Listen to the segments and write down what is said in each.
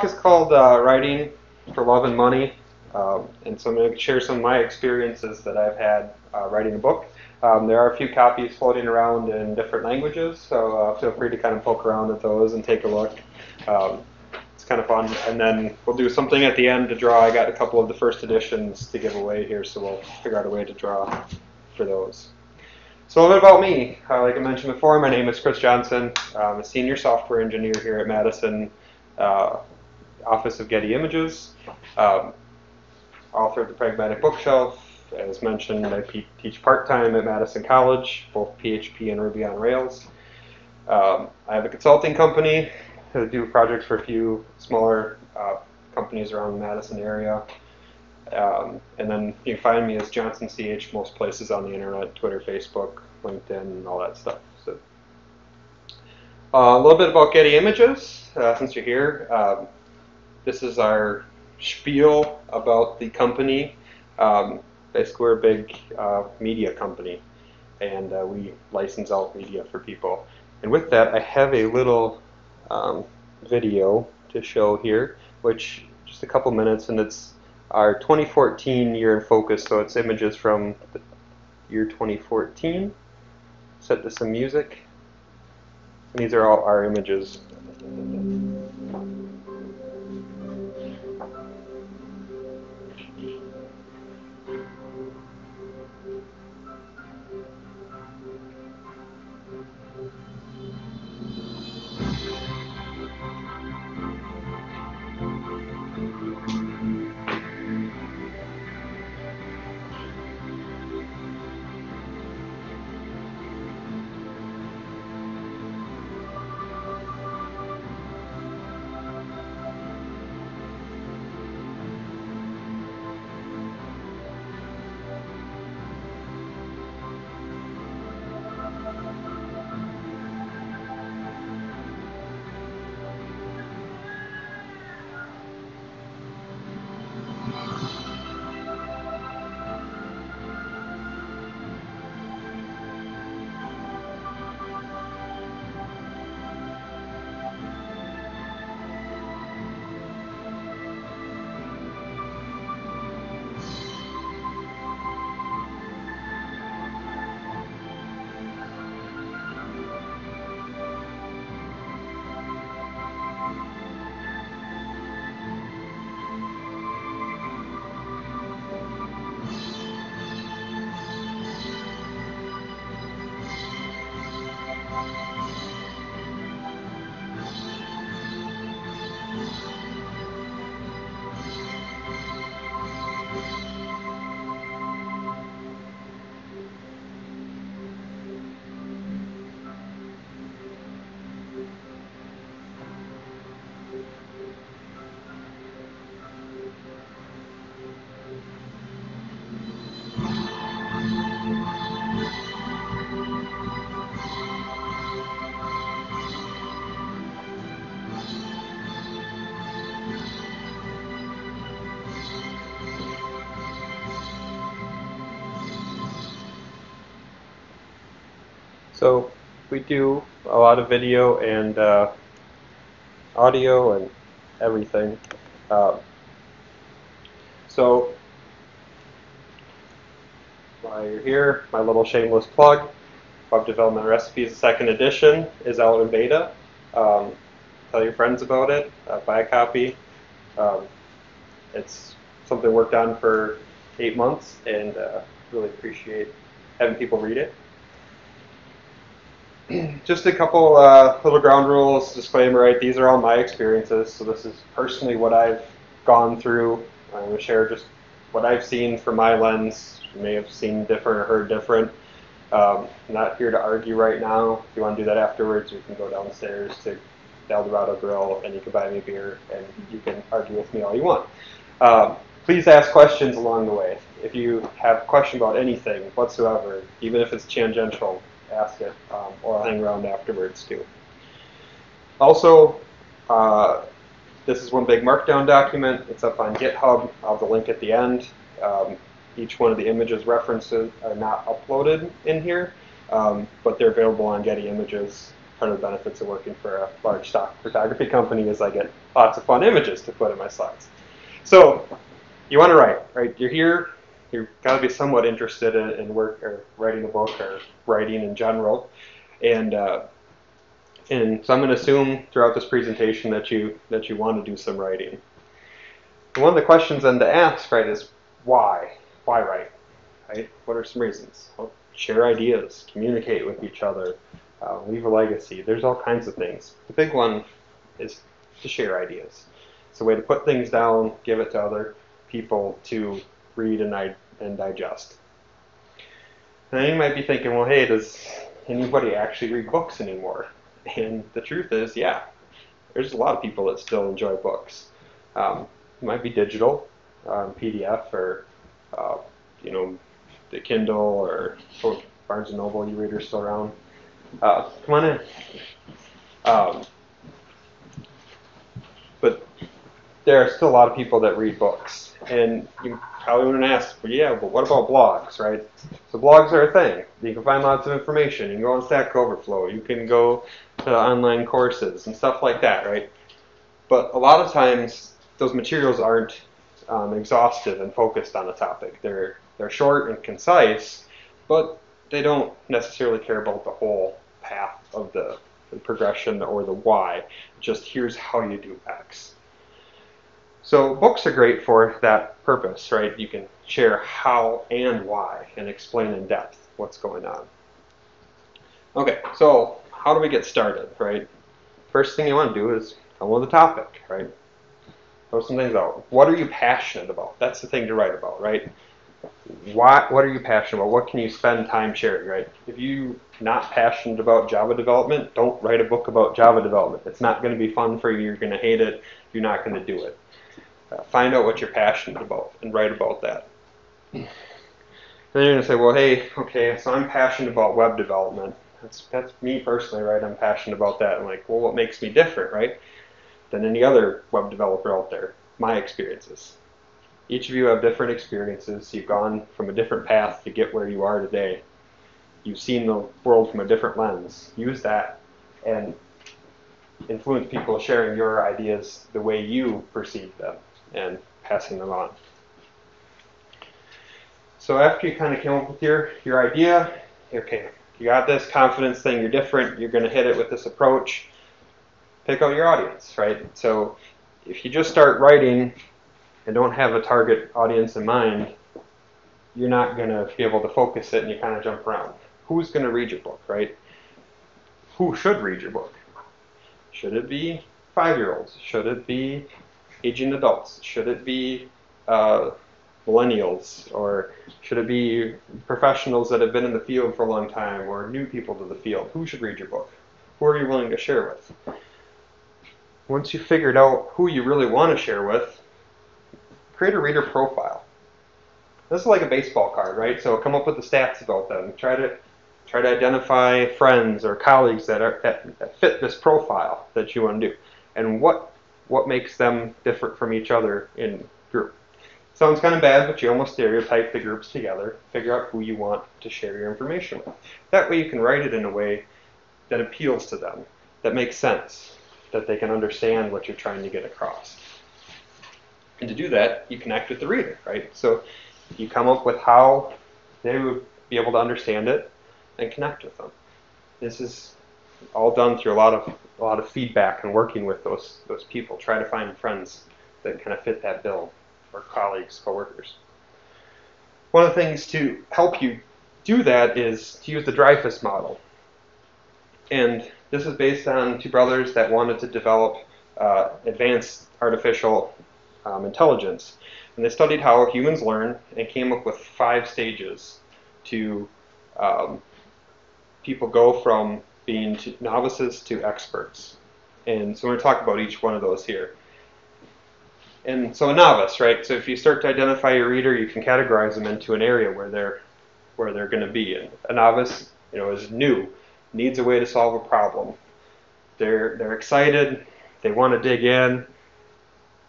talk is called Writing for Love and Money, and so I'm going to share some of my experiences that I've had writing a book. There are a few copies floating around in different languages, so feel free to kind of poke around at those and take a look. It's kind of fun, and then we'll do something at the end to draw. I got a couple of the first editions to give away here, so we'll figure out a way to draw for those. So a little bit about me. Like I mentioned before, my name is Chris Johnson. I'm a senior software engineer here at Madison Office of Getty Images. Author of The Pragmatic Bookshelf. As mentioned, I teach part-time at Madison College, both PHP and Ruby on Rails. I have a consulting company. I do projects for a few smaller companies around the Madison area. And then you can find me as Johnson CH most places on the internet, Twitter, Facebook, LinkedIn, and all that stuff. So, a little bit about Getty Images, since you're here. This is our spiel about the company. Basically, we're a big media company, and we license out media for people. And with that, I have a little video to show here, which just a couple minutes, and it's our 2014 year in focus, so it's images from the year 2014, set to some music. And these are all our images. So we do a lot of video and audio and everything. So while you're here, my little shameless plug, Web Development Recipes, the 2nd edition is out in beta. Tell your friends about it, buy a copy. It's something I worked on for 8 months, and really appreciate having people read it. Just a couple little ground rules, disclaimer, right? These are all my experiences, so this is personally what I've gone through. I'm going to share just what I've seen from my lens. You may have seen different or heard different. I'm not here to argue right now. If you want to do that afterwards, we can go downstairs to the El Dorado Grill, and you can buy me a beer, and you can argue with me all you want. Please ask questions along the way. If you have a question about anything whatsoever, even if it's tangential, ask it, or I'll hang around afterwards too. Also, this is one big markdown document. It's up on GitHub. I'll have the link at the end. Each one of the images references are not uploaded in here, but they're available on Getty Images. part of the benefits of working for a large stock photography company is I get lots of fun images to put in my slides. So you want to write, right? You're here, you've got to be somewhat interested in work or writing a book or writing in general. And so I'm going to assume throughout this presentation that you want to do some writing. And one of the questions then to ask, right, is why? Why write? Right? What are some reasons? Well, share ideas, communicate with each other, leave a legacy. There's all kinds of things. The big one is to share ideas. It's a way to put things down, give it to other people to read and digest. And then you might be thinking, well, hey, does anybody actually read books anymore? And the truth is, yeah, there's a lot of people that still enjoy books. It might be digital, PDF, or the Kindle, or Barnes & Noble, e-reader's still around. Come on in. But there are still a lot of people that read books. And you probably want to ask, well, yeah, but what about blogs, right? So blogs are a thing. You can find lots of information. You can go on Stack Overflow. You can go to online courses and stuff like that, right? But a lot of times, those materials aren't exhaustive and focused on a topic. They're short and concise, but they don't necessarily care about the whole path of the progression or the why. Just here's how you do X. So books are great for that purpose, right? You can share how and why and explain in depth what's going on. Okay, so how do we get started, right? First thing you want to do is come with a topic, right? Throw some things out. What are you passionate about? That's the thing to write about, right? What are you passionate about? What can you spend time sharing, right? If you're not passionate about Java development, don't write a book about Java development. It's not going to be fun for you. You're going to hate it. You're not going to do it. Find out what you're passionate about and write about that. Then you're going to say, well, hey, okay, so I'm passionate about web development. That's me personally, right? I'm passionate about that. I'm like, well, what makes me different, right, than any other web developer out there? My experiences. Each of you have different experiences. You've gone from a different path to get where you are today. You've seen the world from a different lens. Use that and influence people sharing your ideas the way you perceive them and passing them on. So after you kind of came up with your idea, okay, you got this confidence thing, you're different, you're going to hit it with this approach, pick out your audience, right? So if you just start writing and don't have a target audience in mind, you're not going to be able to focus it and you kind of jump around. Who's going to read your book, right? Who should read your book? Should it be 5-year-olds? Should it be aging adults? Should it be millennials? Or should it be professionals that have been in the field for a long time or new people to the field? Who should read your book? Who are you willing to share with? Once you've figured out who you really want to share with, create a reader profile. This is like a baseball card, right? So come up with the stats about them. Try to identify friends or colleagues that fit this profile that you want to do, and what makes them different from each other in group. Sounds kind of bad, but you almost stereotype the groups together. Figure out who you want to share your information with. That way you can write it in a way that appeals to them, that makes sense, that they can understand what you're trying to get across. And to do that, you connect with the reader, right? So you come up with how they would be able to understand it and connect with them. This is all done through a lot of feedback and working with those people. Try to find friends that kind of fit that bill, or colleagues, coworkers. One of the things to help you do that is to use the Dreyfus model. And this is based on two brothers that wanted to develop advanced artificial intelligence. And they studied how humans learn and came up with 5 stages to people go from being novices to experts. And so we're going to talk about each one of those here. And so a novice, right? So if you start to identify your reader, you can categorize them into an area where they're going to be. And a novice, is new, needs a way to solve a problem. They're excited, they want to dig in.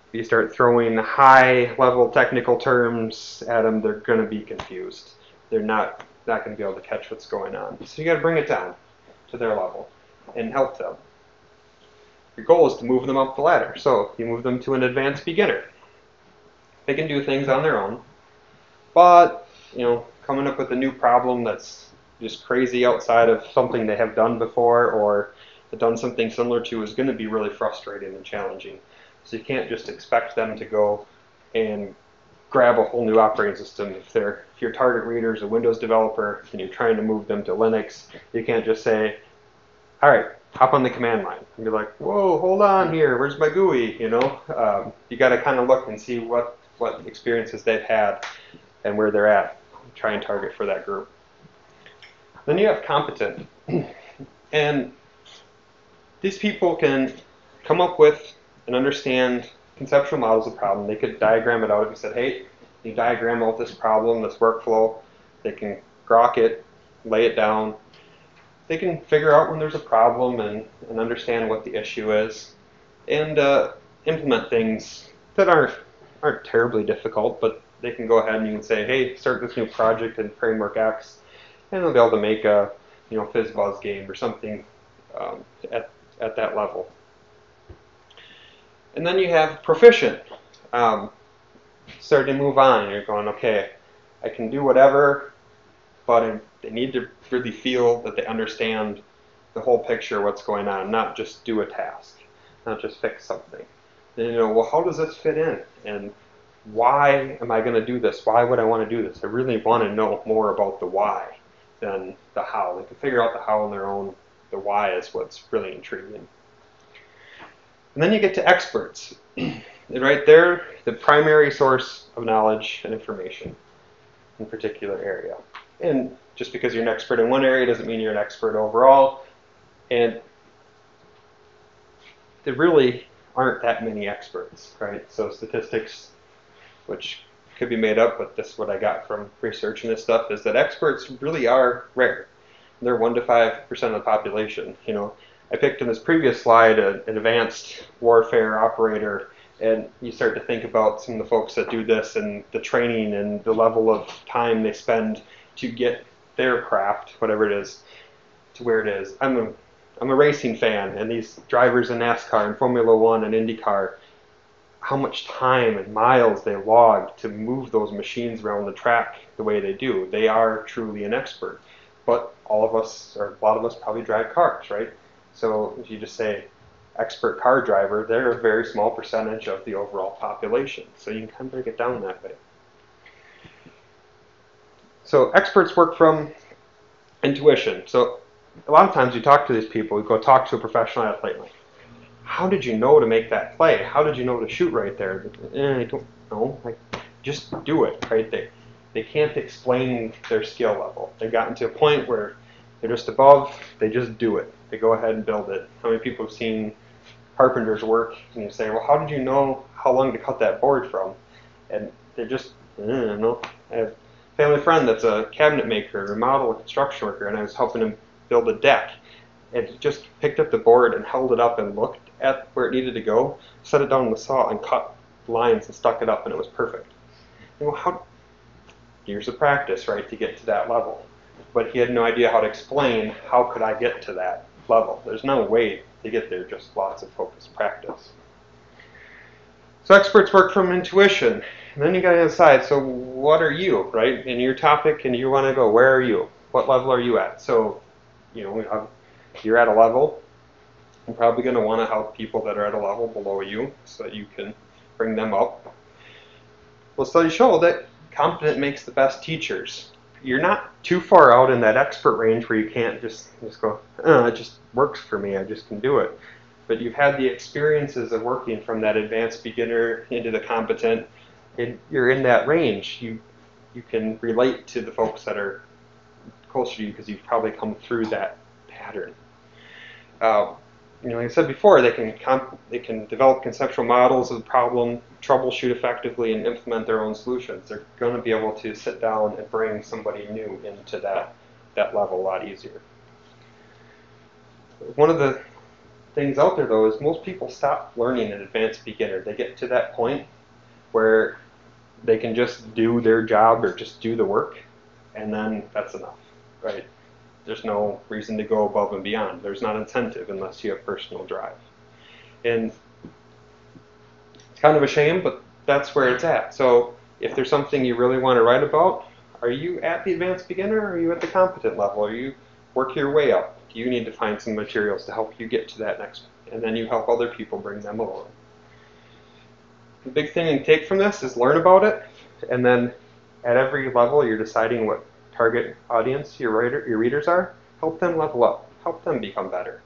If you start throwing high-level technical terms at them, they're going to be confused. They're not going to be able to catch what's going on. So you got to bring it down to their level. and help them. Your goal is to move them up the ladder. So you move them to an advanced beginner. They can do things on their own, but coming up with a new problem that's just crazy outside of something they have done before or done something similar to is going to be really frustrating and challenging. So you can't just expect them to go and grab a whole new operating system. If your target reader is a Windows developer and you're trying to move them to Linux, you can't just say, all right, hop on the command line. And be like, whoa, hold on here, where's my GUI? You got to kind of look and see what experiences they've had and where they're at. Try and target for that group. Then you have competent. And these people can come up with and understand conceptual models of problem. They could diagram it out if you said, hey, you diagram out this problem, this workflow. They can grok it, lay it down. They can figure out when there's a problem and understand what the issue is and implement things that aren't terribly difficult, but they can go ahead and you can say, hey, start this new project in Framework X, and they'll be able to make a FizzBuzz game or something at that level. And then you have proficient. Starting to move on. You're going, okay, I can do whatever, but they need to really feel that they understand the whole picture of what's going on, not just do a task, not just fix something. Then well, how does this fit in? And why am I going to do this? Why would I want to do this? I really want to know more about the why than the how. They can figure out the how on their own. The why is what's really intriguing. And then you get to experts. Right there, the primary source of knowledge and information in a particular area. And just because you're an expert in one area doesn't mean you're an expert overall. And there really aren't that many experts, right? So statistics, which could be made up, but this is what I got from researching this stuff, is that experts really are rare. They're 1 to 5% of the population. I picked in this previous slide an advanced warfare operator, and you start to think about some of the folks that do this and the training and the level of time they spend to get their craft, whatever it is, to where it is. I'm a racing fan, and these drivers in NASCAR and Formula One and IndyCar, how much time and miles they log to move those machines around the track the way they do. They are truly an expert. But all of us, or a lot of us, probably drive cars, right? So if you just say expert car driver, they're a very small percentage of the overall population. So you can kind of break it down that way. So experts work from intuition. So a lot of times you talk to these people, you go talk to a professional athlete, like, how did you know to make that play? How did you know to shoot right there? I don't know. Like, just do it, right? They can't explain their skill level. They've gotten to a point where they're just above, they just do it. They go ahead and build it. How many people have seen carpenters work and you say, well, how did you know how long to cut that board from? And they're just, I don't know. I have a family friend that's a cabinet maker, remodel, a construction worker, and I was helping him build a deck. And he just picked up the board and held it up and looked at where it needed to go, set it down on the saw and cut lines and stuck it up, and it was perfect. Years of practice, right, to get to that level. But he had no idea how to explain, how could I get to that level? There's no way to get there, just lots of focused practice. So experts work from intuition. And then you got to decide, so what are you, right? In your topic, and you want to go, where are you? What level are you at? So, you're at a level. You're probably going to want to help people that are at a level below you so that you can bring them up. Well, studies show that competent makes the best teachers. You're not too far out in that expert range where you can't just go, it just works for me, I just can do it. But you've had the experiences of working from that advanced beginner into the competent, and you're in that range. You can relate to the folks that are closer to you because you've probably come through that pattern. Like I said before, they can develop conceptual models of the problem, troubleshoot effectively, and implement their own solutions. They're going to be able to sit down and bring somebody new into that level a lot easier. One of the things out there, though, is most people stop learning an advanced beginner. They get to that point where they can just do their job or just do the work, and then that's enough, right? there's no reason to go above and beyond. There's not incentive unless you have personal drive. And it's kind of a shame, but that's where it's at. So if there's something you really want to write about, are you at the advanced beginner or are you at the competent level? Are you work your way up? You need to find some materials to help you get to that next, and then you help other people bring them along. The big thing to take from this is learn about it, and then at every level you're deciding what target audience your readers are. Help them level up. Help them become better.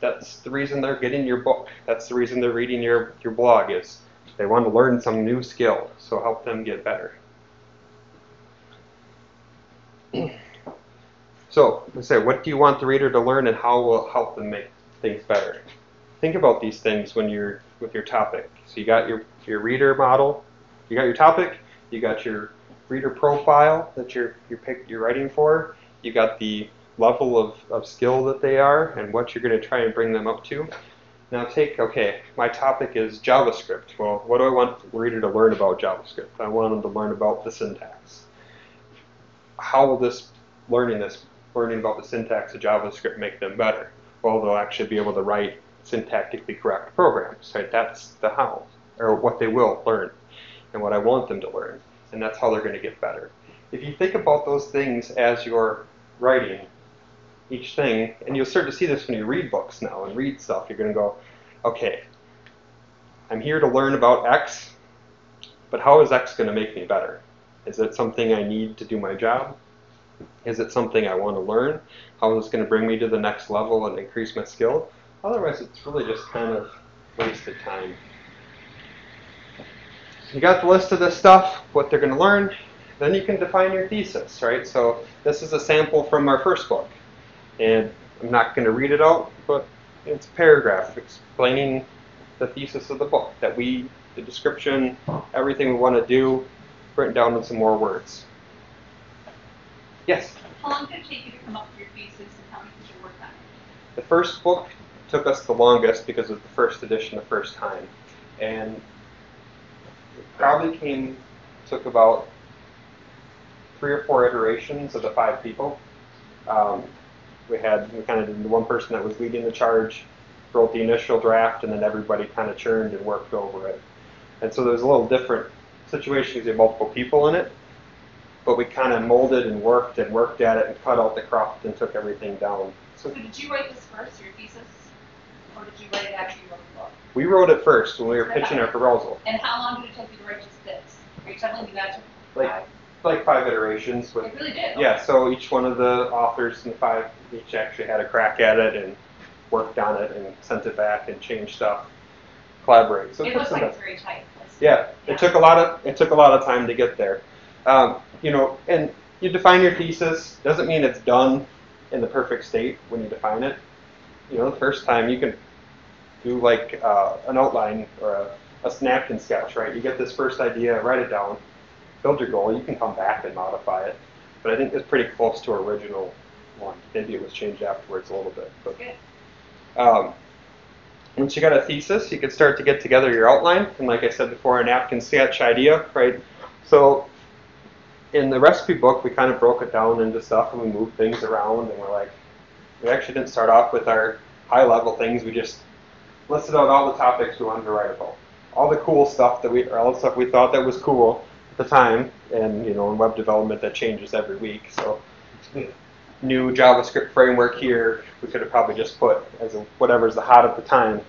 That's the reason they're getting your book. That's the reason they're reading your blog, is they want to learn some new skill. So help them get better. So, let's say, what do you want the reader to learn and how will it help them make things better? Think about these things when you're with your topic. So you got your reader model, you got your topic, you got your reader profile that you're writing for, you got the level of skill that they are and what you're going to try and bring them up to. Now okay, my topic is JavaScript. Well, what do I want the reader to learn about JavaScript? I want them to learn about the syntax. How will learning about the syntax of JavaScript make them better? Well, they'll actually be able to write syntactically correct programs, right? That's the how, or what they will learn, and what I want them to learn, and that's how they're going to get better. If you think about those things as you're writing each thing, and you'll start to see this when you read books now and read stuff, you're going to go, okay, I'm here to learn about X, but how is X going to make me better? Is it something I need to do my job? Is it something I want to learn? How is it going to bring me to the next level and increase my skill? Otherwise, it's really just kind of wasted time. You got the list of this stuff, what they're going to learn, then you can define your thesis, right? So this is a sample from our first book. And I'm not going to read it out, but it's a paragraph explaining the thesis of the book, the description, everything we want to do, written down in some more words. Yes? How long did it take you to come up with your thesis and how many did you work on it? The first book took us the longest because of the first edition the first time. And it probably took about 3 or 4 iterations of the 5 people. We kind of did the one person that was leading the charge, wrote the initial draft, and then everybody kind of churned and worked over it. And so there's a little different situation because you have multiple people in it. But we kind of molded and worked at it and cut out the cruft and took everything down. So did you write this first, your thesis? Or did you write it after you wrote the book? We wrote it first when we were pitching our proposal. And how long did it take you to write just this? Are you telling me that Like 5 iterations. It really did? Yeah, so each one of the authors in the 5 each actually had a crack at it and worked on it and sent it back and changed stuff, collaborate. So it looks like it's very tight. Yeah, it took a lot of time to get there. And you define your thesis. Doesn't mean it's done in the perfect state when you define it. The first time you can do like an outline or a napkin sketch, right? You get this first idea, write it down, build your goal. You can come back and modify it, but I think it's pretty close to our original one. Maybe it was changed afterwards a little bit. But once you got a thesis, you can start to get together your outline, and like I said before, a napkin sketch idea, right? So in the recipe book, we kind of broke it down into stuff, and we moved things around, and we actually didn't start off with our high-level things. We just listed out all the topics we wanted to write about, all the cool stuff all the stuff we thought that was cool at the time, and in web development that changes every week. So new JavaScript framework here, we could have probably just put as whatever's the hot at the time.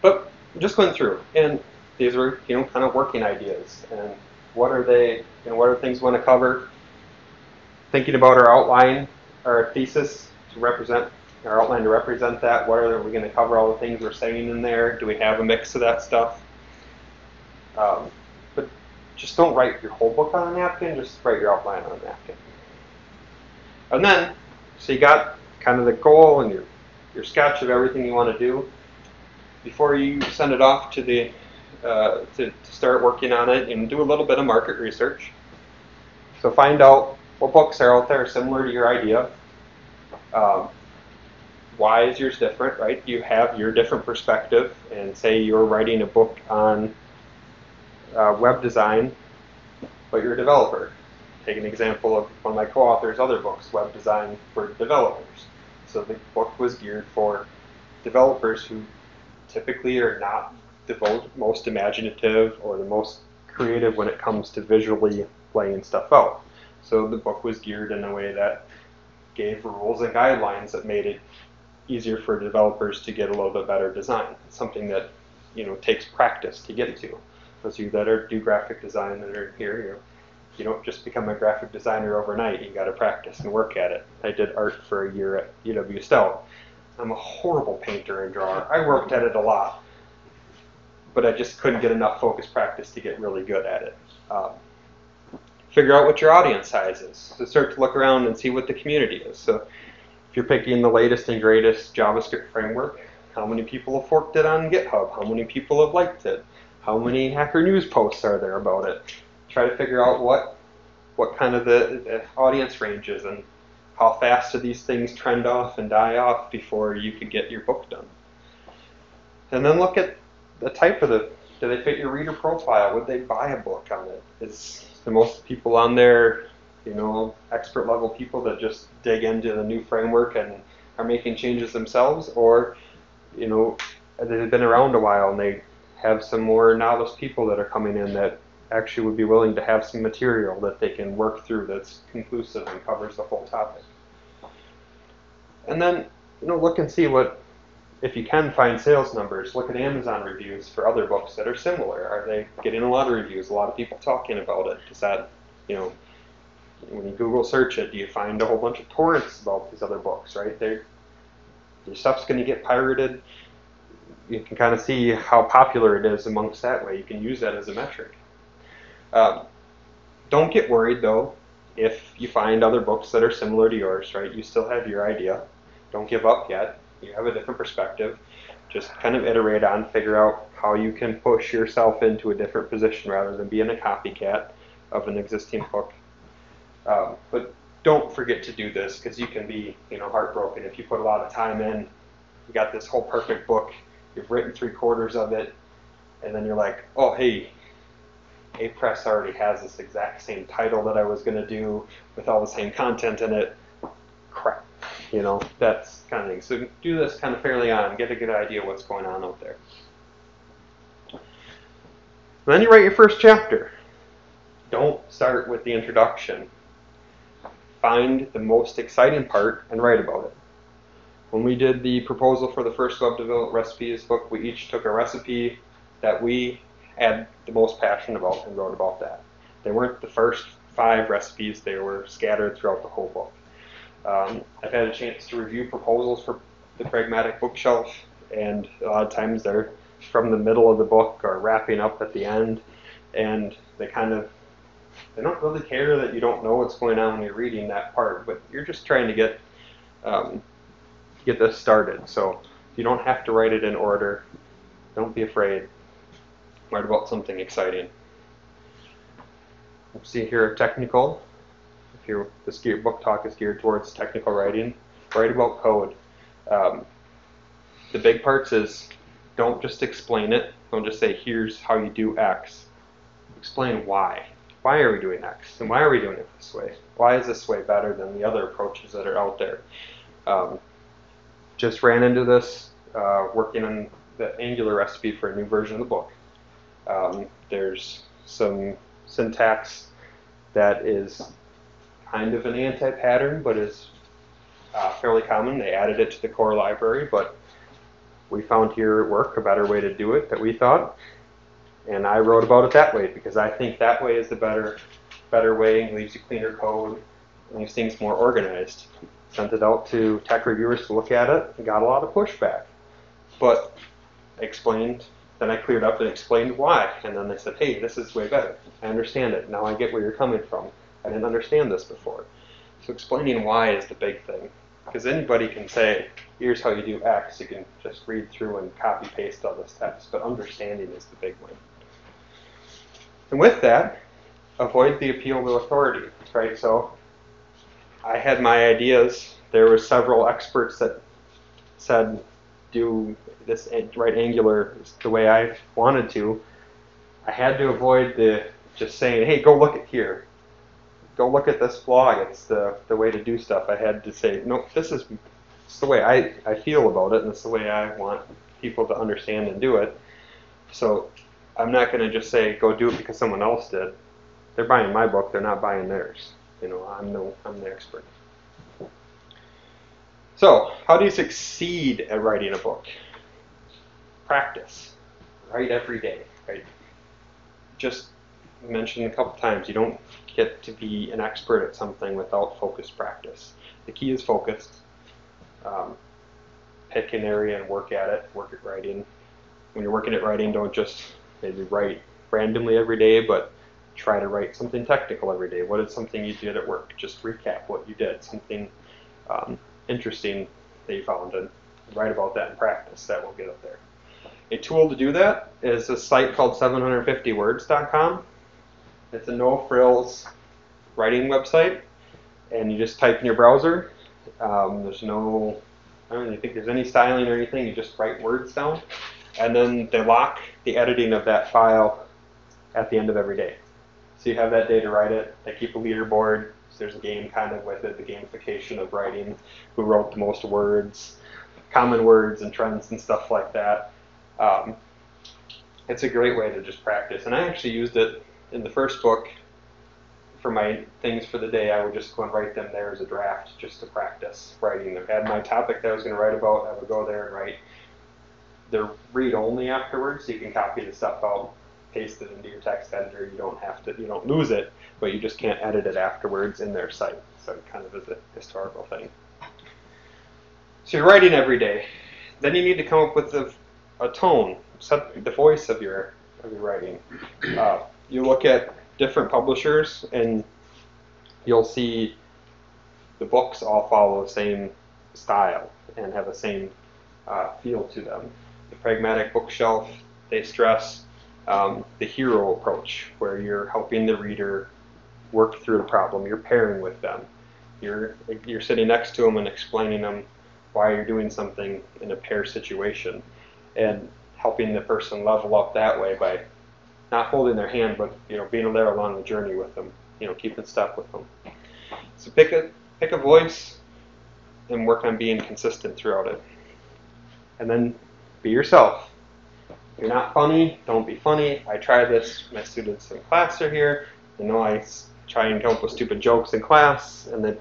But just went through, and these were kind of working ideas, and what are they? What are things we want to cover? Thinking about our outline, our thesis to represent our outline to represent that. What are we going to cover? All the things we're saying in there. Do we have a mix of that stuff? But just don't write your whole book on a napkin. Just write your outline on a napkin. And then, so you got kind of the goal and your sketch of everything you want to do. Before you send it off to to start working on it, and do a little bit of market research. So find out what books are out there similar to your idea. Why is yours different, right? You have your different perspective, and say you're writing a book on web design, but you're a developer. take an example of one of my co-authors' other books, Web Design for Developers. So the book was geared for developers who typically are not the most imaginative or the most creative when it comes to visually laying stuff out. So the book was geared in a way that gave rules and guidelines that made it easier for developers to get a little bit better design. It's something that takes practice to get to. Those of you that do graphic design that are here, you don't just become a graphic designer overnight. You got to practice and work at it. I did art for a year at UW Stout. I'm a horrible painter and drawer. I worked at it a lot, but I just couldn't get enough focused practice to get really good at it. Figure out what your audience size is. So start to look around and see what the community is. So if you're picking the latest and greatest JavaScript framework, how many people have forked it on GitHub? How many people have liked it? How many Hacker News posts are there about it? Try to figure out what kind of the audience range is and how fast do these things trend off and die off before you could get your book done. And then look at the type of do they fit your reader profile? Would they buy a book on it? Is the most people on there, expert level people that just dig into the new framework and are making changes themselves? Or, they've been around a while and they have some more novice people that are coming in that actually would be willing to have some material that they can work through that's conclusive and covers the whole topic. And then, look and see if you can find sales numbers, look at Amazon reviews for other books that are similar. Are they getting a lot of reviews, a lot of people talking about it? Does that, when you Google search it, do you find a whole bunch of torrents about these other books, right? Your stuff's going to get pirated. You can kind of see how popular it is amongst that way. You can use that as a metric. Don't get worried, though, if you find other books that are similar to yours, right? You still have your idea. Don't give up yet. You have a different perspective. Just kind of iterate on, figure out how you can push yourself into a different position rather than being a copycat of an existing book. But don't forget to do this, because you can be heartbroken if you put a lot of time in. You got this whole perfect book. You've written 3/4 of it, and then you're like, oh, hey, Apress already has this exact same title that I was going to do with all the same content in it. Crap. That's kind of thing. So do this kind of fairly on, get a good idea what's going on out there. And then you write your first chapter. Don't start with the introduction. Find the most exciting part and write about it. When we did the proposal for the first Web Development Recipes book, we each took a recipe that we had the most passion about and wrote about that. They weren't the first 5 recipes, they were scattered throughout the whole book. I've had a chance to review proposals for the Pragmatic Bookshelf, and a lot of times they're from the middle of the book or wrapping up at the end, and they don't really care that you don't know what's going on when you're reading that part, but you're just trying to get this started. So you don't have to write it in order. Don't be afraid. Write about something exciting. We'll see here technical. This book talk is geared towards technical writing. Write about code. The big parts is don't just explain it. Don't just say, here's how you do X. Explain why. Why are we doing X? And why are we doing it this way? Why is this way better than the other approaches that are out there? Just ran into this working on the Angular recipe for a new version of the book. There's some syntax that is kind of an anti-pattern, but is fairly common. They added it to the core library, but we found here at work a better way to do it that we thought, and I wrote about it that way because I think that way is the better way and leaves you cleaner code and leaves things more organized. Sent it out to tech reviewers to look at it and got a lot of pushback, but then I cleared up and explained why, and then they said, hey, this is way better. I understand it. Now I get where you're coming from. I didn't understand this before. So explaining why is the big thing. Because anybody can say, here's how you do X. You can just read through and copy paste all this text. But understanding is the big one. And with that, avoid the appeal to authority. Right? So I had my ideas. There were several experts that said, do this, write Angular the way I wanted to. I had to avoid just saying, hey, go look at here. go look at this blog. It's the way to do stuff. I had to say, no, it's the way I feel about it, and it's the way I want people to understand and do it. So I'm not going to just say, go do it because someone else did. They're buying my book. They're not buying theirs. I'm the expert. So how do you succeed at writing a book? Practice. Write every day. Right? Just mentioned a couple times, you don't get to be an expert at something without focused practice. The key is focused. Pick an area and work at it. Work at writing. When you're working at writing, don't just maybe write randomly every day, but try to write something technical every day. What is something you did at work? Just recap what you did. Something interesting that you found, and write about that in practice. That will get up there. A tool to do that is a site called 750words.com. It's a no-frills writing website, and you just type in your browser. There's no, I don't really think there's any styling or anything. You just write words down, and then they lock the editing of that file at the end of every day. So you have that day to write it. They keep a leaderboard. So there's a game kind of with it, the gamification of writing, who wrote the most words, common words and trends and stuff like that. It's a great way to just practice. And I actually used it in the first book for my things for the day. I would just go and write them there as a draft just to practice writing them. I had my topic that I was going to write about. I would go there and write. They're read-only afterwards, so you can copy the stuff out, paste it into your text editor. You don't lose it, but you just can't edit it afterwards in their site. So it kind of is a historical thing. So you're writing every day. Then you need to come up with a tone, set the voice of your writing. You look at different publishers, and you'll see the books all follow the same style and have the same feel to them. The Pragmatic Bookshelf, they stress the hero approach, where you're helping the reader work through the problem. You're pairing with them. You're sitting next to them and explaining them why you're doing something in a pair situation, and helping the person level up that way by not holding their hand, but being there along the journey with them, keeping step with them. So pick a voice and work on being consistent throughout it. And then be yourself. If you're not funny, don't be funny. I try this. My students in class are here. I try and come up with stupid jokes in class, and they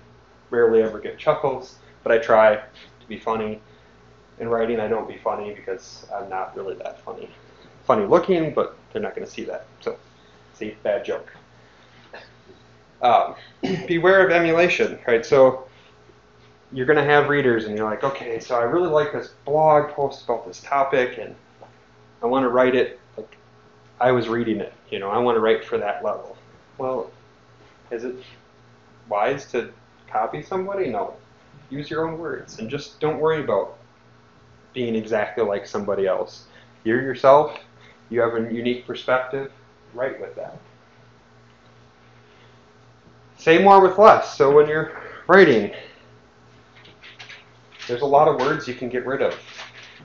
rarely ever get chuckles, but I try to be funny. In writing, I don't be funny because I'm not really that funny. Funny looking, but they're not going to see that. So, see, bad joke. Beware of emulation, right? So you're going to have readers, and you're like, okay, so I really like this blog post about this topic, and I want to write it like I was reading it. I want to write for that level. Well, is it wise to copy somebody? No. Use your own words, and just don't worry about being exactly like somebody else. You're yourself. You have a unique perspective. Write with that. Say more with less. So when you're writing, there's a lot of words you can get rid of.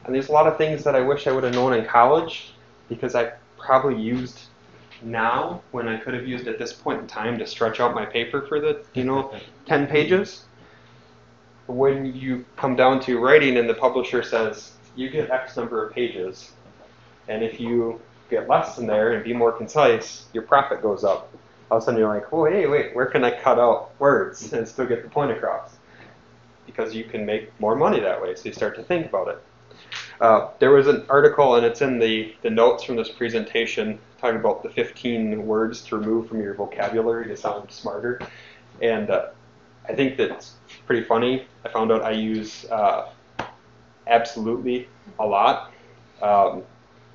And there's a lot of things that I wish I would have known in college, because I probably used now when I could have used at this point in time to stretch out my paper for the 10 pages. When you come down to writing and the publisher says, you get X number of pages, and if you get less than there and be more concise, your profit goes up. All of a sudden you're like, oh, hey, wait, where can I cut out words and still get the point across? Because you can make more money that way, so you start to think about it. There was an article, and it's in the notes from this presentation, talking about the 15 words to remove from your vocabulary to sound smarter. And I think that's pretty funny. I found out I use absolutely a lot.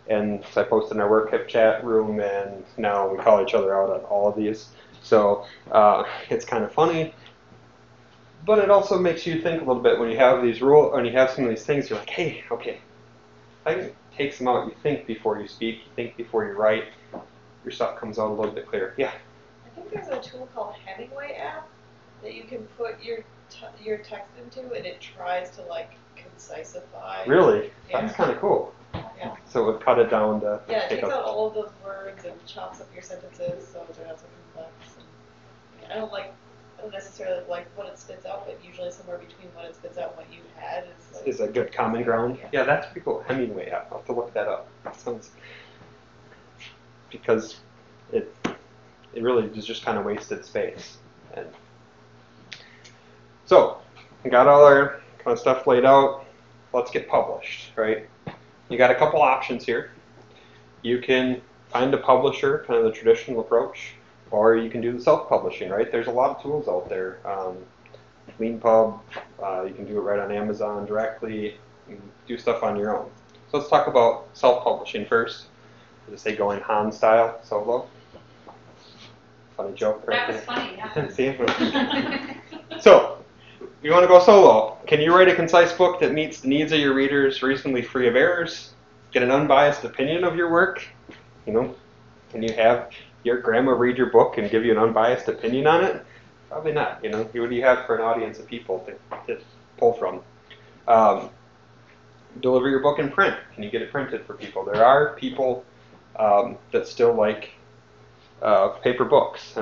And so I posted in our work chat room, and now we call each other out on all of these. So it's kind of funny. But it also makes you think a little bit when you have these rules, when you have some of these things, you're like, hey, okay, I can take some out. You think before you speak, you think before you write. Your stuff comes out a little bit clearer. Yeah? I think there's a tool called Hemingway app that you can put your text into, and it tries to concisify. Really? Yeah. That's kind of cool. Yeah. So it would cut it down to it takes out all of those words and chops up your sentences so they're not so complex. And, I don't necessarily like what it spits out, but usually somewhere between what it spits out and what you had is like, Is a good common ground. Yeah, that's pretty cool. Hemingway, I'll have to look that up. That sounds, because it really is just kind of wasted space. And so, we got all our kind of stuff laid out. Let's get published, right? You got a couple options here. You can find a publisher, kind of the traditional approach, or you can do the self-publishing, right? There's a lot of tools out there. LeanPub, you can do it right on Amazon directly. You can do stuff on your own. So let's talk about self-publishing first. Just say going Han style, solo. Funny joke, right? That was funny, yeah. See? So, you want to go solo. Can you write a concise book that meets the needs of your readers, reasonably free of errors? Get an unbiased opinion of your work? You know, can you have your grandma read your book and give you an unbiased opinion on it? Probably not. You know, what do you have for an audience of people to pull from? Deliver your book in print. Can you get it printed for people? There are people that still like paper books.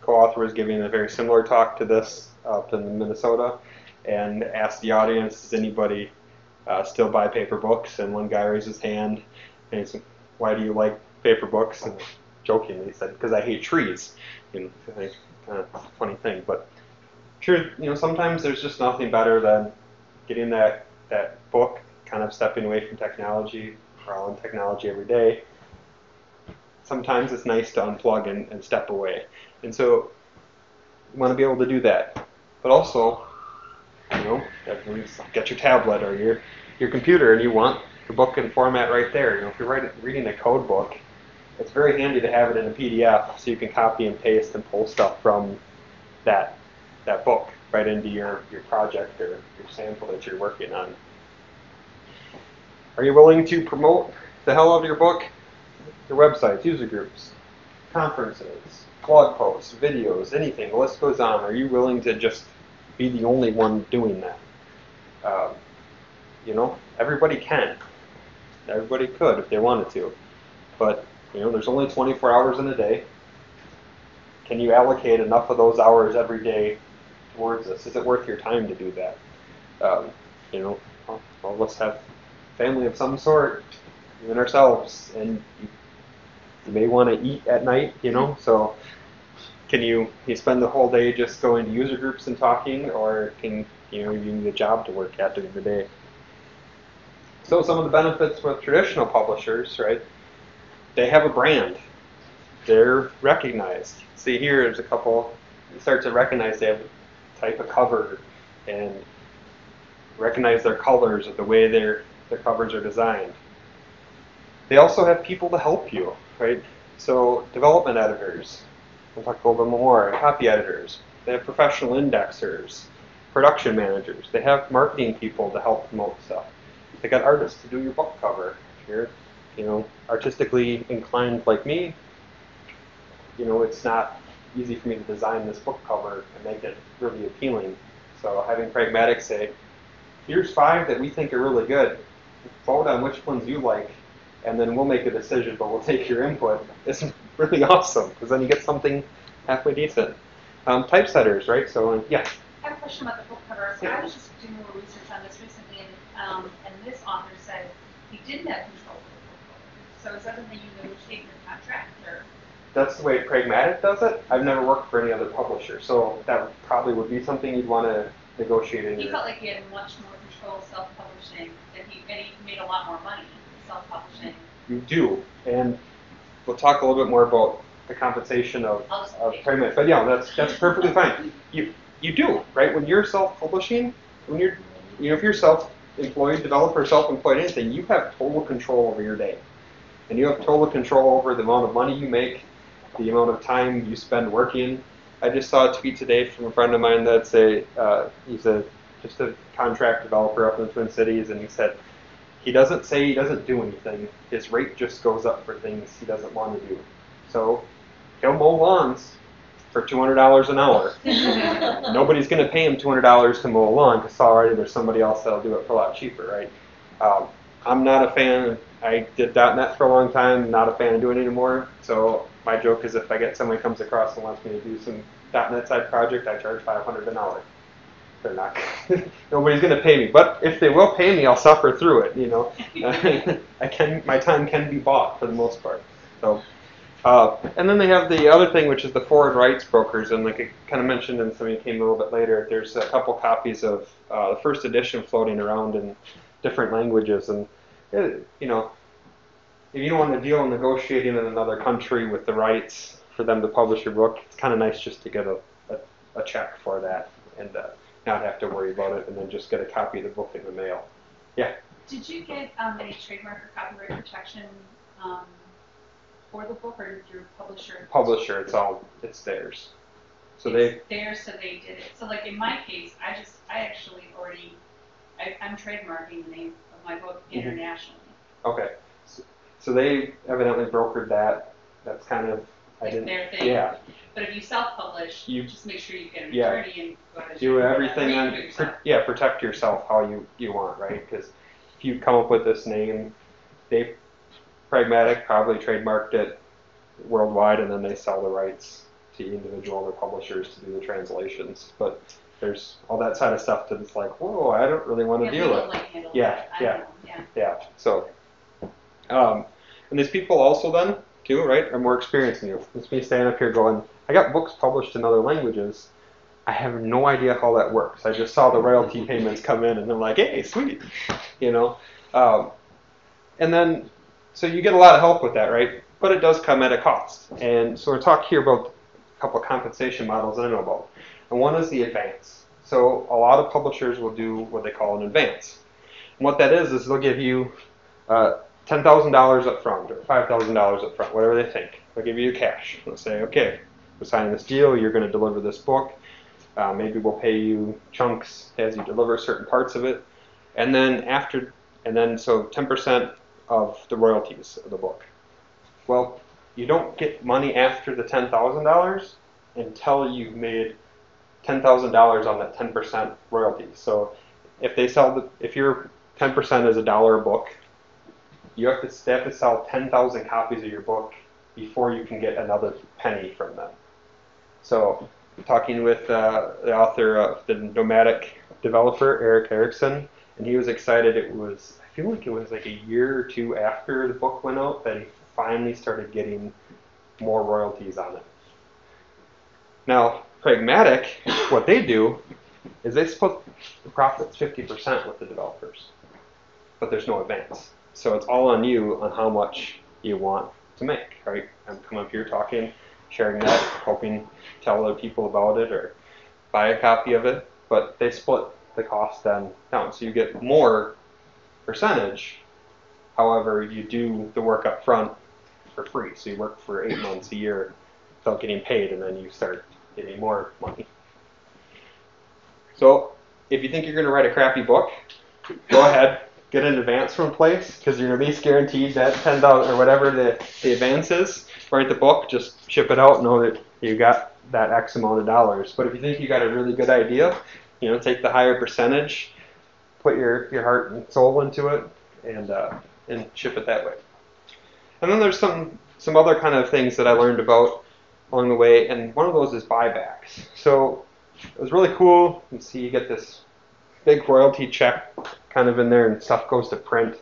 Co-author was giving a very similar talk to this up in Minnesota, and asked the audience, does anybody still buy paper books? And one guy raised his hand, and he said, why do you like paper books? And jokingly he said, because I hate trees. You know, I think kind of a funny thing, but sure, you know, sometimes there's just nothing better than getting that book, kind of stepping away from technology. We're all in technology every day. Sometimes it's nice to unplug and step away. And so you want to be able to do that. But also, you know, get your tablet or your computer and you want the book in format right there. You know, if you're reading a code book, it's very handy to have it in a PDF so you can copy and paste and pull stuff from that book right into your project or your sample that you're working on. Are you willing to promote the hell out of your book? Your websites, user groups, conferences, blog posts, videos, anything. The list goes on. Are you willing to just be the only one doing that? You know, everybody can. Everybody could if they wanted to. But, you know, there's only 24 hours in a day. Can you allocate enough of those hours every day towards this? Is it worth your time to do that? You know, all of us have family of some sort, even ourselves, and you may want to eat at night, you know, so can you spend the whole day just going to user groups and talking, or you need a job to work at during the day? So some of the benefits with traditional publishers, right, they have a brand. They're recognized. See here, there's a couple, you start to recognize they have a type of cover and recognize their colors or the way their covers are designed. They also have people to help you, right? So development editors, we'll talk a little bit more, copy editors. They have professional indexers, production managers. They have marketing people to help promote stuff. They got artists to do your book cover. If you're, you know, artistically inclined like me, you know, it's not easy for me to design this book cover and make it really appealing. So having Pragmatic say, here's 5 that we think are really good. Vote on which ones you like, and then we'll make a decision, but we'll take your input. It's really awesome, because then you get something halfway decent. Typesetters, right? So, yeah. I have a question about the book cover. So I was just doing a little research on this recently, and this author said he didn't have control of the book cover. So is that something you negotiate in your contract, or? That's the way Pragmatic does it. I've never worked for any other publisher, so that probably would be something you'd want to negotiate in. He felt like he had much more control self-publishing, and he made a lot more money self-publishing. You do, and we'll talk a little bit more about the compensation of Pragmatic. But yeah, that's perfectly fine. You do, right? When you're self-publishing, when you're, you know, if you're self-employed developer, self-employed anything, you have total control over your day, and you have total control over the amount of money you make, the amount of time you spend working. I just saw a tweet today from a friend of mine that he's just a contract developer up in the Twin Cities, and he said he doesn't say he doesn't do anything. His rate just goes up for things he doesn't want to do. So he'll mow lawns for $200 an hour. Nobody's going to pay him $200 to mow a lawn, because already there's somebody else that'll do it for a lot cheaper, right? I'm not a fan. I did .NET for a long time. Not a fan of doing it anymore. So my joke is if I get someone who comes across and wants me to do some .NET side project, I charge $500 an hour. They're not. Nobody's going to pay me, but if they will pay me, I'll suffer through it. You know, my time can be bought for the most part. So, and then they have the other thing, which is the foreign rights brokers, and like I kind of mentioned, and somebody came a little bit later. There's a couple copies of the first edition floating around in different languages, and you know, if you don't want to deal in negotiating in another country with the rights for them to publish your book, it's kind of nice just to get a check for that and not have to worry about it, and then just get a copy of the book in the mail. Yeah. Did you get any trademark or copyright protection for the book, or did your publisher? Publisher, it's theirs. So it's theirs, so they did it. So like in my case, I'm trademarking the name of my book internationally. Okay. So they evidently brokered that. That's kind of their thing. Yeah. But if you self-publish, you just make sure you get an Yeah. attorney and go ahead and do everything on. Protect yourself how you want, right? Because if you come up with this name, Pragmatic probably trademarked it worldwide, and then they sell the rights to individual other publishers to do the translations. But there's all that side of stuff that's like, whoa, I don't really want to deal with. Yeah. So, and these people also then, too, right, are more experienced than you. It's me standing up here going, I got books published in other languages. I have no idea how that works. I just saw the royalty payments come in, and I'm like, hey, sweet, you know. And then, so you get a lot of help with that, right? But it does come at a cost. And so we're talking here about a couple of compensation models that I know about. And one is the advance. So a lot of publishers will do what they call an advance. And what that is they'll give you $10,000 up front or $5,000 up front, whatever they think. They'll give you cash. They'll say, okay, we're signing this deal. You're going to deliver this book. Maybe we'll pay you chunks as you deliver certain parts of it. And then so 10% of the royalties of the book. Well, you don't get money after the $10,000 until you've made $10,000 on that 10% royalty. So if your 10% is $1 a book, they have to sell 10,000 copies of your book before you can get another penny from them. So, talking with the author of the Nomadic developer, Eric Erickson, and he was excited. I feel like it was like a year or two after the book went out that he finally started getting more royalties on it. Now, Pragmatic, what they do is they split the profits 50% with the developers, but there's no advance. So it's all on you on how much you want to make, right? I'm coming up here talking, sharing that, hoping tell other people about it or buy a copy of it, but they split the cost then down. So you get more percentage, however, you do the work up front for free. So you work for 8 months, a year, without getting paid, and then you start getting more money. So if you think you're going to write a crappy book, go ahead, get an advance from place, because you're at least guaranteed that $10 or whatever the advance is. Write the book, just ship it out, know that you got that X amount of dollars. But if you think you got a really good idea, take the higher percentage, put your heart and soul into it, and ship it that way. And then there's some other kind of things that I learned about along the way, and one of those is buybacks. So it was really cool. You see, you get this big royalty check kind of in there, and stuff goes to print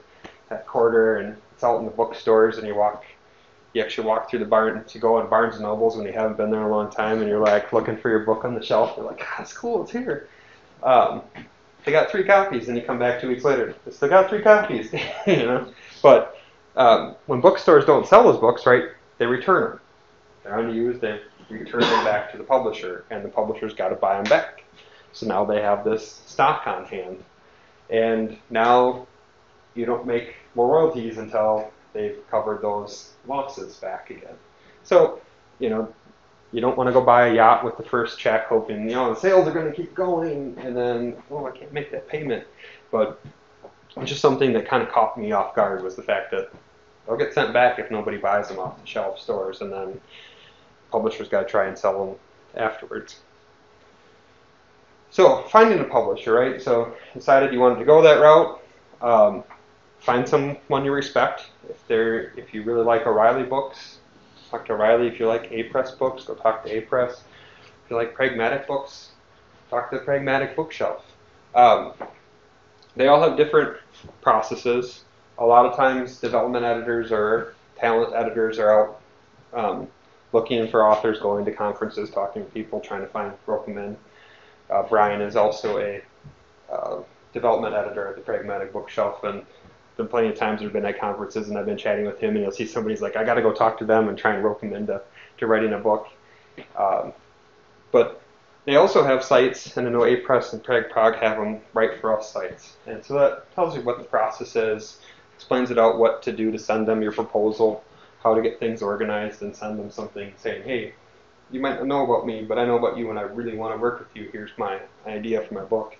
that quarter, and it's out in the bookstores, and you actually walk through the barn. You go on Barnes & Nobles when you haven't been there in a long time, and you're like looking for your book on the shelf. You're like, that's cool, it's here. They got 3 copies, and you come back 2 weeks later. They still got 3 copies, But when bookstores don't sell those books, right, they return them. They're unused, they return them back to the publisher, and the publisher's got to buy them back. So now they have this stock on hand. And now you don't make more royalties until they've covered those losses back again. So, you don't want to go buy a yacht with the first check hoping, the sales are going to keep going, and then, I can't make that payment. But just something that kind of caught me off guard was the fact that they'll get sent back if nobody buys them off the shelf stores, and then publishers got to try and sell them afterwards. So, finding a publisher, right? So, decided you wanted to go that route. Find someone you respect. If you really like O'Reilly books, talk to O'Reilly. If you like A-Press books, go talk to A-Press. If you like pragmatic books, talk to the Pragmatic Bookshelf. They all have different processes. A lot of times development editors or talent editors are out looking for authors, going to conferences, talking to people, trying to rope them in. Brian is also a development editor at the Pragmatic Bookshelf, and been plenty of times we've been at conferences and I've been chatting with him, and you'll see somebody's like, I got to go talk to them and try and rope them into writing a book. But they also have sites, and I know APress and PragProg have them Write For Us sites. And so that tells you what the process is, explains it out, what to do to send them your proposal, how to get things organized, and send them something saying, hey, you might not know about me, but I know about you and I really want to work with you. Here's my idea for my book.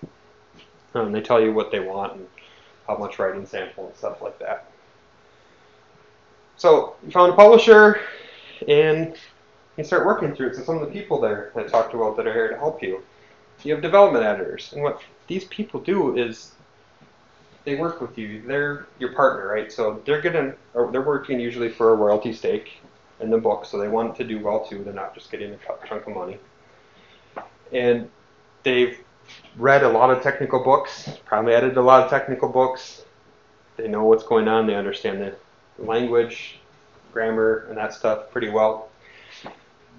And they tell you what they want and how much writing sample and stuff like that. So you found a publisher and you start working through it. So some of the people there that I talked about that are here to help you. You have development editors. And what these people do is they work with you. They're your partner, right? So they're working usually for a royalty stake in the book, so they want it to do well too. They're not just getting a chunk of money. And they've read a lot of technical books, probably edited a lot of technical books. They know what's going on. They understand the language, grammar, and that stuff pretty well.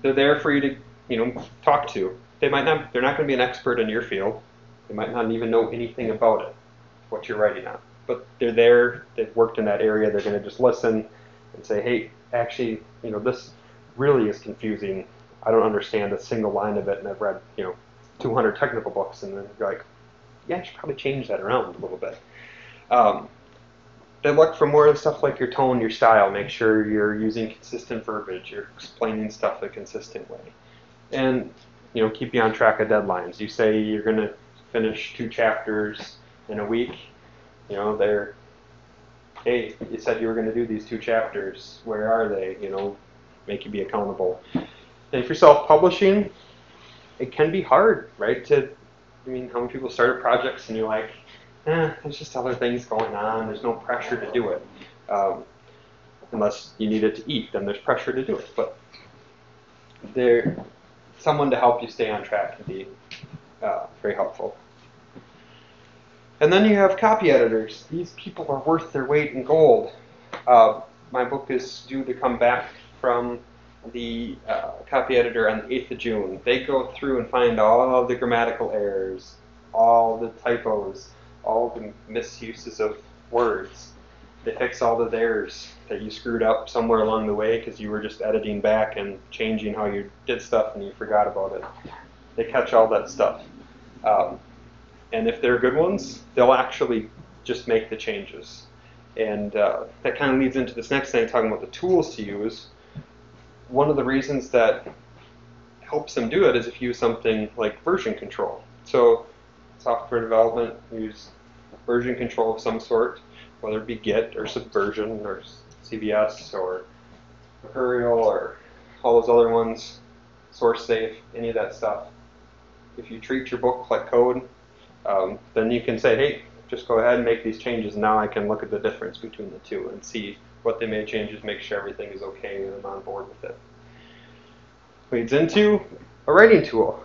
They're there for you to, talk to. They're not going to be an expert in your field. They might not even know anything about it, what you're writing on. But they're there. They've worked in that area. They're going to just listen and say, hey, actually, this really is confusing. I don't understand a single line of it, and I've read, 200 technical books, and then you're like, yeah, I should probably change that around a little bit. They look for more of stuff like your tone, your style. Make sure you're using consistent verbiage. You're explaining stuff a consistent way. And, keep you on track of deadlines. You say you're going to finish 2 chapters in a week. Hey, you said you were going to do these 2 chapters. Where are they? Make you be accountable. And if you're self-publishing, it can be hard, right? How many people start projects and you're like, there's just other things going on. There's no pressure to do it. Unless you need it to eat, then there's pressure to do it. But someone to help you stay on track can be very helpful. And then you have copy editors. These people are worth their weight in gold. My book is due to come back from the copy editor on the 8th of June. They go through and find all of the grammatical errors, all the typos, all the misuses of words. They fix all the errors that you screwed up somewhere along the way because you were just editing back and changing how you did stuff and you forgot about it. They catch all that stuff. And if they're good ones, they'll actually just make the changes. And that kind of leads into this next thing, talking about the tools to use. One of the reasons that helps them do it is if you use something like version control. So software development, use version control of some sort, whether it be Git or Subversion or CVS or Mercurial or all those other ones, SourceSafe, any of that stuff. If you treat your book like code, then you can say, hey, just go ahead and make these changes. And now I can look at the difference between the two and see what they made changes, make sure everything is okay and I'm on board with it. Leads into a writing tool.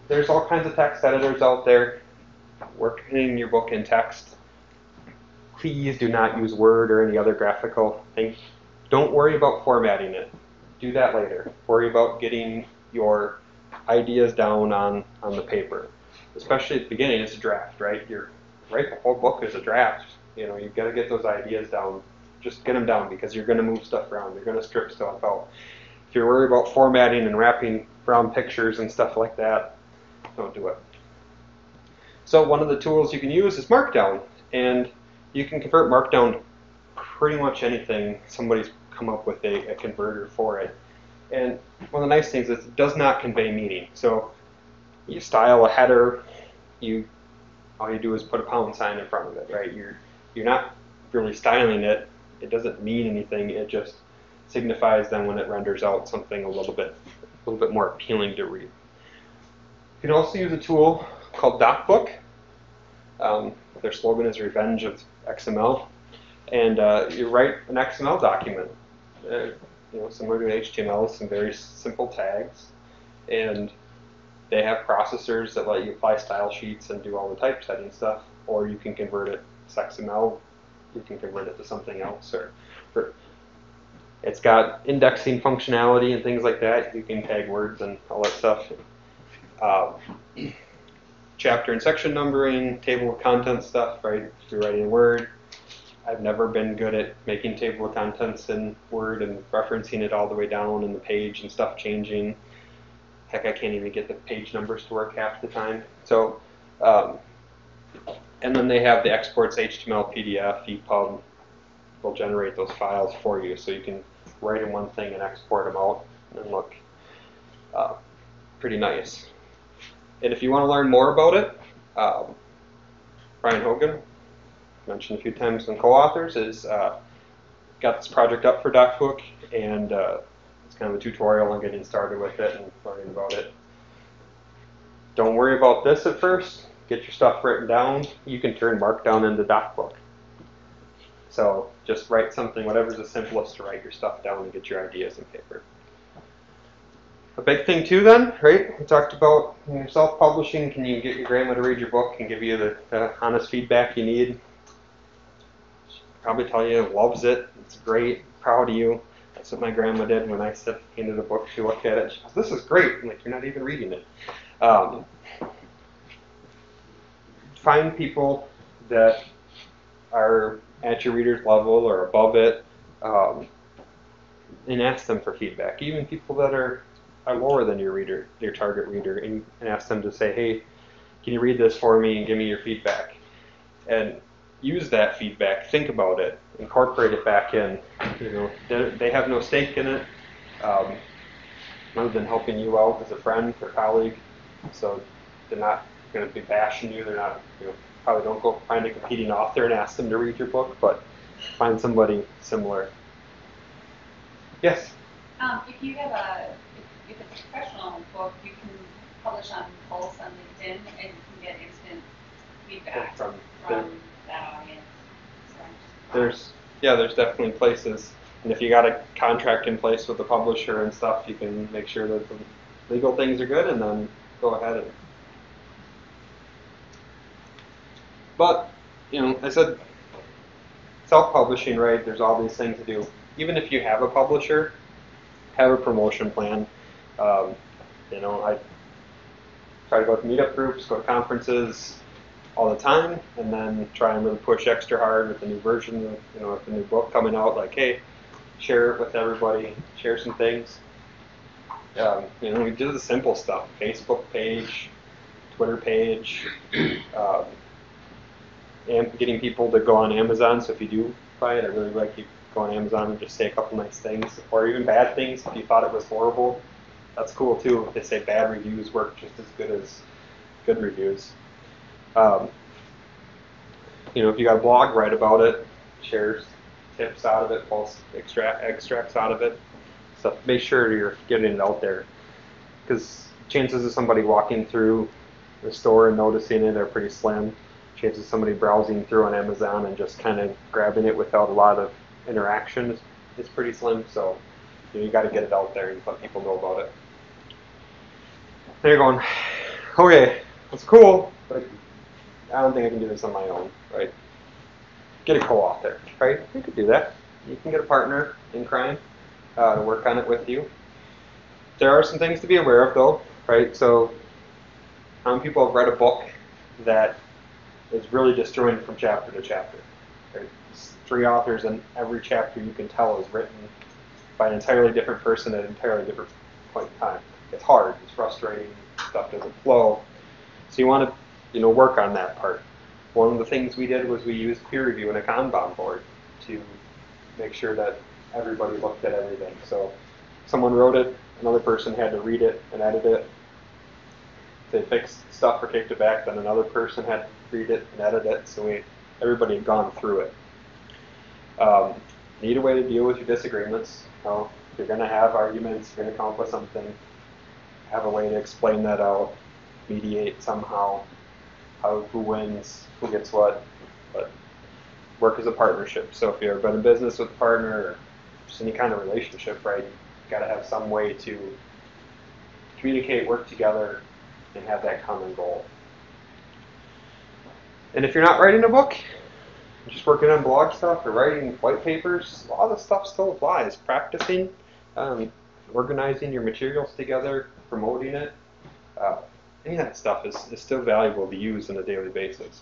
There's all kinds of text editors out there working your book in text. Please do not use Word or any other graphical thing. Don't worry about formatting it. Do that later. Worry about getting your ideas down on the paper. Especially at the beginning, it's a draft, right? The whole book is a draft. You've got to get those ideas down. Just get them down because you're going to move stuff around. You're going to strip stuff out. If you're worried about formatting and wrapping around pictures and stuff like that, don't do it. So one of the tools you can use is Markdown. And you can convert Markdown to pretty much anything. Somebody's come up with a converter for it. And one of the nice things is it does not convey meaning. So you style a header, all you do is put a pound sign in front of it, right? You're not really styling it. It doesn't mean anything. It just signifies then when it renders out something a little bit more appealing to read. You can also use a tool called DocBook. Their slogan is Revenge of XML, and you write an XML document, similar to HTML, some very simple tags. and they have processors that let you apply style sheets and do all the typesetting stuff, or you can convert it to XML, you can convert it to something else, or it's got indexing functionality and things like that. You can tag words and all that stuff. Chapter and section numbering, table of contents stuff, right? If you're writing Word, I've never been good at making table of contents in Word and referencing it all the way down in the page and stuff changing. Heck, I can't even get the page numbers to work half the time. So, and then they have the exports, HTML, PDF, EPUB. Will generate those files for you, so you can write in one thing and export them out and look pretty nice. And if you want to learn more about it, Brian Hogan, mentioned a few times in co-authors, is got this project up for DocFook, and it's kind of a tutorial on getting started with it and learning about it. Don't worry about this at first. Get your stuff written down. You can turn Markdown into DocBook. So just write something, whatever's the simplest to write your stuff down and get your ideas in paper. A big thing too then, right? We talked about self-publishing. Can you get your grandma to read your book and give you the honest feedback you need? She'll probably tell you loves it. It's great. Proud of you. That's what my grandma did when I handed the book. She looked at it. She goes, "This is great." I'm like, "You're not even reading it." Find people that are at your reader's level or above it, and ask them for feedback. Even people that are lower than your reader, your target reader, and ask them to say, "Hey, can you read this for me and give me your feedback?" And use that feedback. Think about it. Incorporate it back in. You know, they have no stake in it, other than helping you out as a friend or colleague. So they're not going to be bashing you. They're not, probably don't go find a competing author and ask them to read your book, but find somebody similar. Yes? If you have if it's a professional book, you can publish on Pulse on LinkedIn, and you can get instant feedback from that audience. So there's definitely places, and if you got a contract in place with the publisher and stuff, you can make sure that the legal things are good, and then go ahead and. But, I said self-publishing, right? There's all these things to do. Even if you have a publisher, have a promotion plan. I try to go to meetup groups, go to conferences all the time, and then try and really push extra hard with the new version, with the new book coming out. Like, hey, share it with everybody, share some things. We do the simple stuff: Facebook page, Twitter page. And getting people to go on Amazon. So if you do buy it, I really like you go on Amazon and just say a couple nice things, or even bad things. If you thought it was horrible, that's cool too. If they say bad reviews work just as good as good reviews. If you got a blog, write about it, share tips out of it, pulse extracts out of it. So make sure you're getting it out there, because chances of somebody walking through the store and noticing it are pretty slim. Chances of somebody browsing through on Amazon and just kind of grabbing it without a lot of interaction is pretty slim. So you got to get it out there and let people know about it. There you're going, okay, that's cool, but I don't think I can do this on my own, right? Get a co-author, right? You could do that. You can get a partner in crime to work on it with you. There are some things to be aware of, though, right? So how many people have read a book that is really disjointed from chapter to chapter? Right? 3 authors, and every chapter you can tell is written by an entirely different person at an entirely different point in time. It's hard. It's frustrating. Stuff doesn't flow. So you want to, work on that part. One of the things we did was we used peer review and a Kanban board to make sure that everybody looked at everything. So someone wrote it, another person had to read it and edit it. If they fixed stuff or kicked it back, then another person had to read it and edit it. So everybody had gone through it. Need a way to deal with your disagreements. If you're going to have arguments, you're going to come up with something. Have a way to explain that out, mediate somehow. Who wins, who gets what, but work as a partnership. So if you've ever been in business with a partner or just any kind of relationship, right, you've got to have some way to communicate, work together, and have that common goal. And if you're not writing a book, just working on blog stuff or writing white papers, a lot of the stuff still applies. Practicing, organizing your materials together, promoting it, any of that stuff is still valuable to use on a daily basis.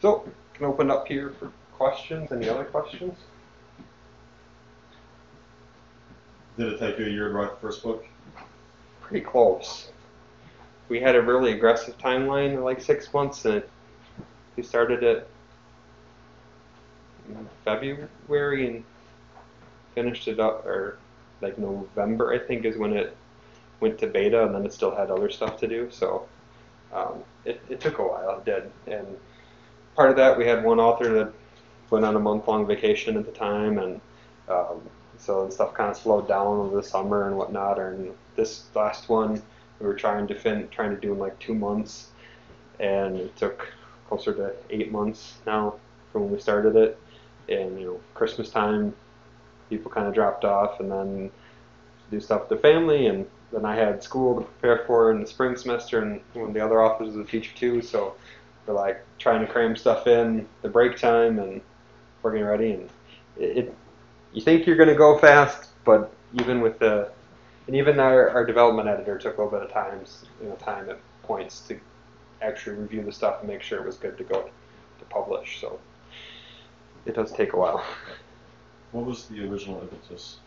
So, can open up here for questions. Any other questions? Did it take you a year to write the first book? Pretty close. We had a really aggressive timeline, like 6 months, and we started it in February and finished it up, or like November, I think, is when it went to beta, and then it still had other stuff to do. So it took a while. It did, and part of that we had one author that went on a month-long vacation at the time, and so stuff kind of slowed down over the summer and whatnot. And this last one we were trying to do in like 2 months, and it took closer to 8 months now from when we started it. And Christmas time, people kind of dropped off, and then do stuff with the family, and then I had school to prepare for in the spring semester, and one of the other authors is a teacher too, so we're like trying to cram stuff in the break time, and we're getting ready, and you think you're going to go fast, but even with even our development editor took a little bit of time at points to actually review the stuff and make sure it was good to go to publish, so it does take a while. What was the original impetus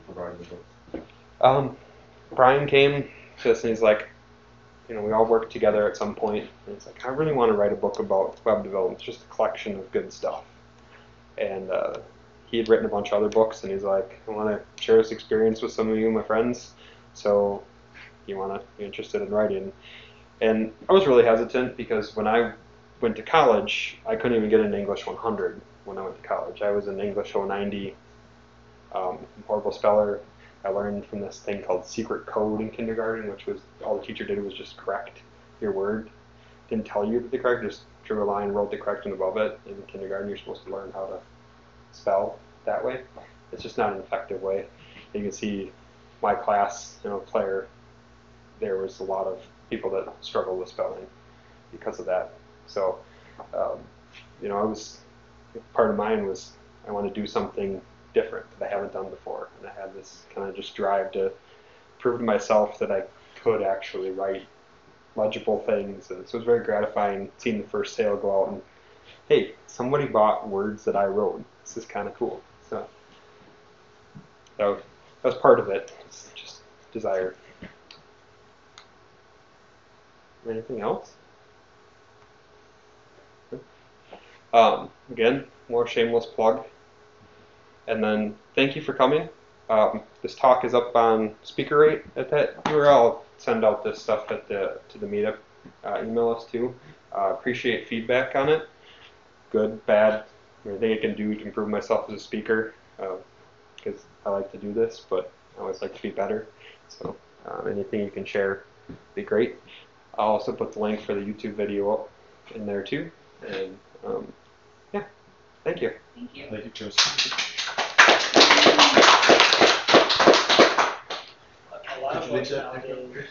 for writing the book? Brian came to us and he's like, we all worked together at some point, and he's like, I really want to write a book about web development. It's just a collection of good stuff. And he had written a bunch of other books, and he's like, I want to share this experience with some of you, my friends, so you're interested in writing. And I was really hesitant because when I went to college, I couldn't even get an English 100 when I went to college. I was an English 090, horrible speller. I learned from this thing called secret code in kindergarten, which was all the teacher did was just correct your word. Didn't tell you the correct, just drew a line, wrote the correction above it. In kindergarten, you're supposed to learn how to spell that way. It's just not an effective way. You can see my class, Claire, there was a lot of people that struggled with spelling because of that. So, part of mine was I want to do something different that I haven't done before, and I had this kind of just drive to prove to myself that I could actually write legible things, and so it was very gratifying seeing the first sale go out and, hey, somebody bought words that I wrote. This is kind of cool. So that was part of it. It's just desire. Anything else? Again, more shameless plug. And then thank you for coming. This talk is up on SpeakerRate at that URL. I'll send out this stuff to the meetup. Email us too. Appreciate feedback on it. Good, bad, anything I can do to improve myself as a speaker, because I like to do this, but I always like to be better. So anything you can share would be great. I'll also put the link for the YouTube video up in there too. And yeah, thank you. Thank you. Thank you, Chris. A lot of books nowadays